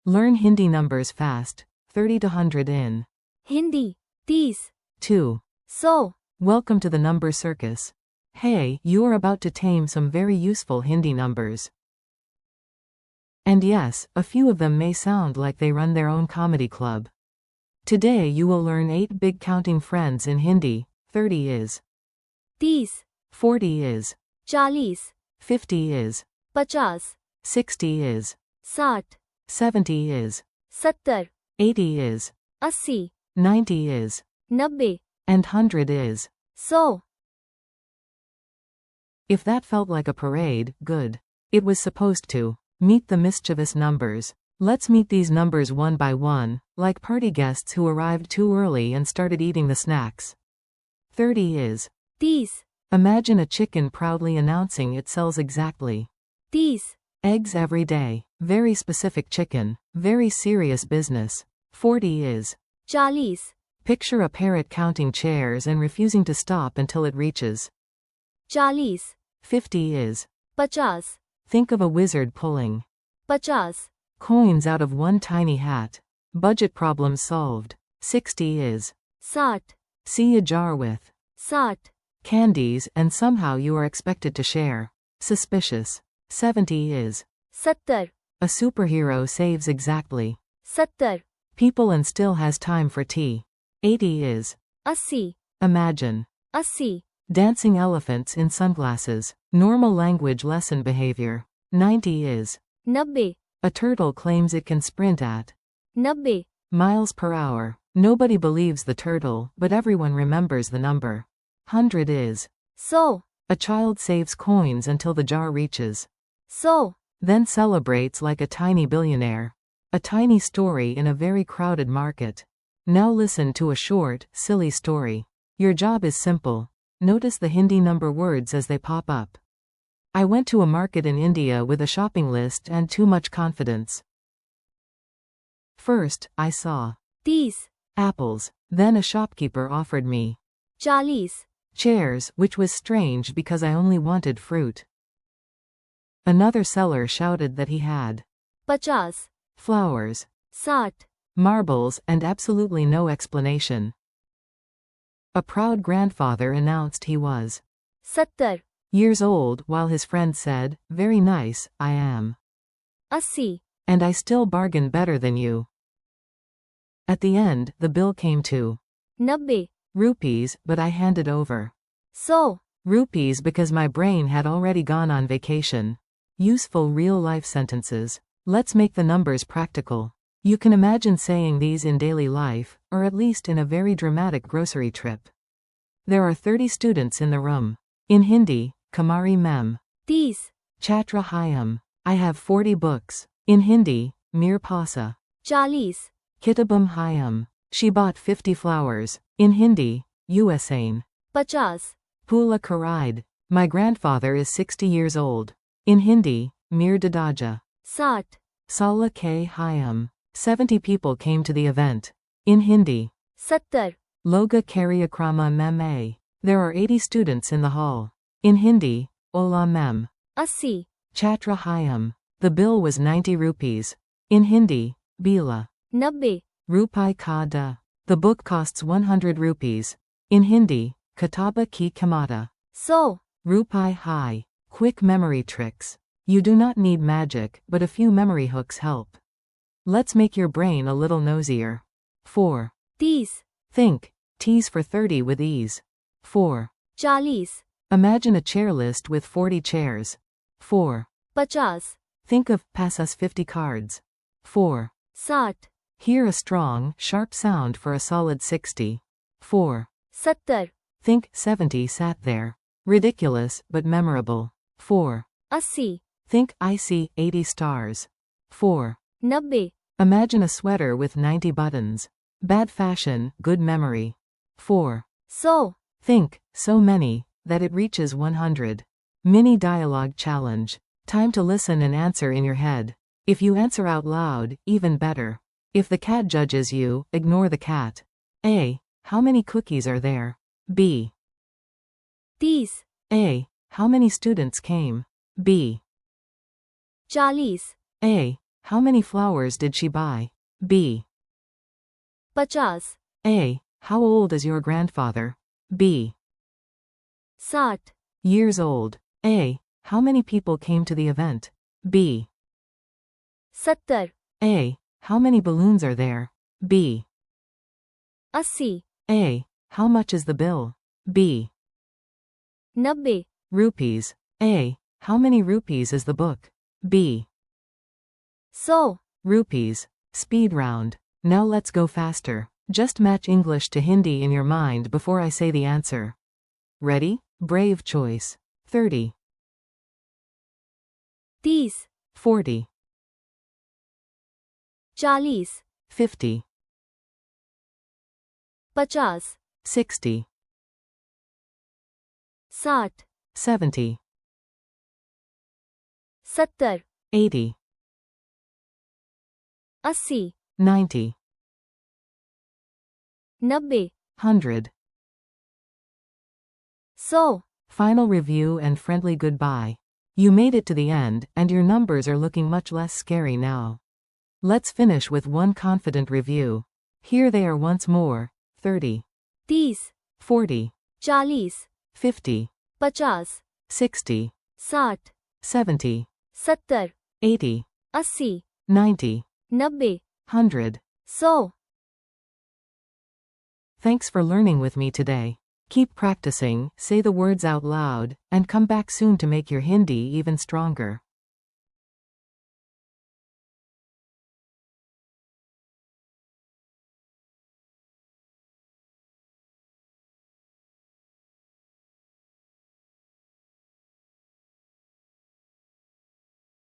Learn Hindi numbers fast. 30 to 100 in Hindi 30 2. 100 Welcome to the number circus. Hey, you are about to tame some very useful Hindi numbers. And yes, a few of them may sound like they run their own comedy club. Today you will learn 8 big counting friends in Hindi. 30 is 30 40 is 40 50 is 50 60 is 60 70 is 70 80 is 80 90 is 90 and 100 is 100 If that felt like a parade, good. It was supposed to. Meet the mischievous numbers. Let's meet these numbers one by one, like party guests who arrived too early and started eating the snacks. 30 is 30 Imagine a chicken proudly announcing it sells exactly 30 eggs every day. Very specific chicken. Very serious business. 40 is 40 Picture a parrot counting chairs and refusing to stop until it reaches 40 50 is 50 Think of a wizard pulling 50 coins out of one tiny hat. Budget problem solved. 60 is 60 See a jar with 60 candies and somehow you are expected to share. Suspicious. 70 is 70 A superhero saves exactly 70 people and still has time for tea. 80 is 80 Imagine 80 dancing elephants in sunglasses. Normal language lesson behavior. 90 is 90 A turtle claims it can sprint at 90 miles per hour. Nobody believes the turtle, but everyone remembers the number. 100 is 100 A child saves coins until the jar reaches 100 then celebrates like a tiny billionaire. A tiny story in a very crowded market. Now listen to a short, silly story. Your job is simple. Notice the Hindi number words as they pop up. I went to a market in India with a shopping list and too much confidence. First, I saw 30 apples. Then a shopkeeper offered me 40 chairs, which was strange because I only wanted fruit. Another seller shouted that he had 50 flowers, 60 marbles, and absolutely no explanation. A proud grandfather announced he was 70 years old while his friend said, "Very nice, I am. 80 And I still bargain better than you." At the end, the bill came to 90 rupees, but I handed over 100 rupees because my brain had already gone on vacation. Useful real-life sentences. Let's make the numbers practical. You can imagine saying these in daily life, or at least in a very dramatic grocery trip. There are 30 students in the room. In Hindi, Kamari Mem. 30 Chhatra Hayam. I have 40 books. In Hindi, Mir Pasa. 40 Kitabam Hayam. She bought 50 flowers. In Hindi, Usain. 50 Pula Karide. My grandfather is 60 years old. In Hindi, Mir Dadaja. 60 Sala K Hayam. 70 people came to the event. In Hindi, 70 Loga Karyakrama Mem A. There are 80 students in the hall. In Hindi, Ola Mem. 80 Chhatra Hayam. The bill was 90 rupees. In Hindi, Bila. 90 Rupai Ka Da. The book costs 100 rupees. In Hindi, Kitaba Ki Kamata. 100 Rupai Hai. Quick memory tricks. You do not need magic, but a few memory hooks help. Let's make your brain a little nosier. 4. 30 Think. Tease for 30 with ease. 4. 40 Imagine a chair list with 40 chairs. 4. 50 Think of pass us 50 cards. 4. 60 Hear a strong, sharp sound for a solid 60. 4. 70 Think 70 sat there. Ridiculous, but memorable. 4. 80 Think I see 80 stars. 4. 90 Imagine a sweater with 90 buttons. Bad fashion, good memory. 4. 100 Think, so many, that it reaches 100. Mini dialogue challenge. Time to listen and answer in your head. If you answer out loud, even better. If the cat judges you, ignore the cat. A. How many cookies are there? B. 30 A. How many students came? B. 40 A. How many flowers did she buy? B. 50. A. How old is your grandfather? B. 60. Years old. A. How many people came to the event? B. 70. A. How many balloons are there? B. 80. A. How much is the bill? B. 90. Rupees. A. How many rupees is the book? B. 100. Rupees. Speed round. Now let's go faster. Just match English to Hindi in your mind before I say the answer. Ready? Brave choice. 30. 30. 40. 40. 50. 50. 60. 60. 70. 70. 80. 80. 90. 90. 100. 100. Final review and friendly goodbye. You made it to the end, and your numbers are looking much less scary now. Let's finish with one confident review. Here they are once more. 30. 30. 40. 40. 50. 50. 60. 60. 70. 70. 80. 80. 90. 90. 100. 100. Thanks for learning with me today. Keep practicing, say the words out loud, and come back soon to make your Hindi even stronger.